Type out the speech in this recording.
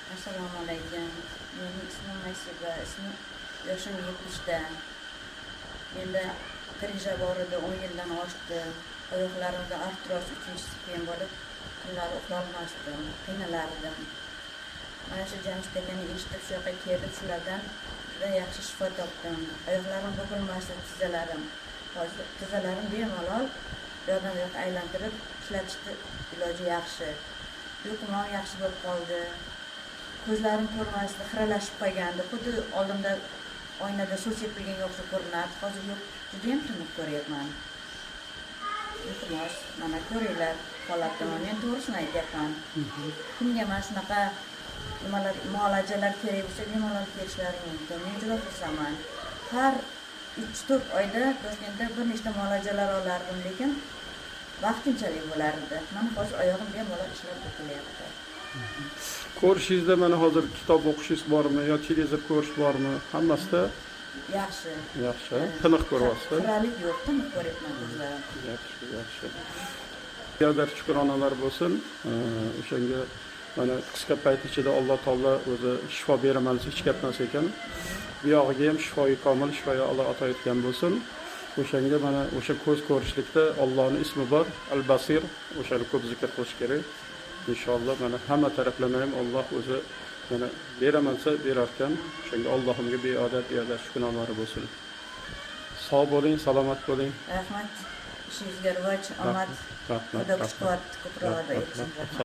Assalomu alaykum. Mening ismim Nasiba, yoshim 70da. Menda grija bor edi, 10 yildan oshdi. Oyoqlarimda artroz 3-qiyin bo'lib, kunlari uxlolmasdim, qiynalardim. Mana shu Jamshid akani eshitib shu yoqqa kelib, shulardan juda yaxshi shifo topdim. Oyoqlarim bukilmasdi, tizzalarim. Hozir tizzalarim bemalol yoqdan bu yoqqa aylantirib ishlatishni iloji yaxshi. Yuqumam yaxshi bo'lib qoldi. Ko'zlarim ko'rmasdi, xiralashib qolgandi. Xuddi oldimda oynada suv sepilganga o'xshab ko'rinardi. Hozir yo'q, juda ham tiniq ko'ryapman. Iltimos, mana ko'ringlar holatimni. Men to'g'risini aytyapman. Kimga mana shunaqa muolajalar kerak bo'lsa, bemalol kelishlari mumkin. Men juda xursandman. Har 3-4 oyda Toshkentda bir nechta muolajalar olardim, lekin vaqtinchalik bo'lardi. Mana hozir oyog'im bemalol ishlab kelyapti. Ko'rishingizda mana hozir kitob o'qishingiz bormi yo televizor ko'rish bormi? Hammasida Yaxshi. yaxshi, tiniq ko'ryapsiz. Xiralik yo'q, tiniq ko'ryapman ko'zlarim. Yaxshi. Qadar shukronalar bo'lsin. O'shanga mana qisqa payt ichida Alloh taolo o'zi shifo beraman desa hech gap emas ekan. Bu yog'iga ham shifoyi komil, shifoyi Alloh ato etgan bo'lsin. O'shanga mana o'sha ko'z ko'rishlikda Allohning ismi bor, Al-Basir, o'shani ko'p zikr qilish kerak. İnşallah mana hamma taraflama ham Alloh o'zi mana beraman desa berar ekan. O'shanga Allohimga beodat shukronalari bo'lsin. Sog' bo'ling, salomat bo'ling. Rahmat. Ishingizga rivoj, omad. Rahmat. Xudo kuch-quvvat ko'proq bersin.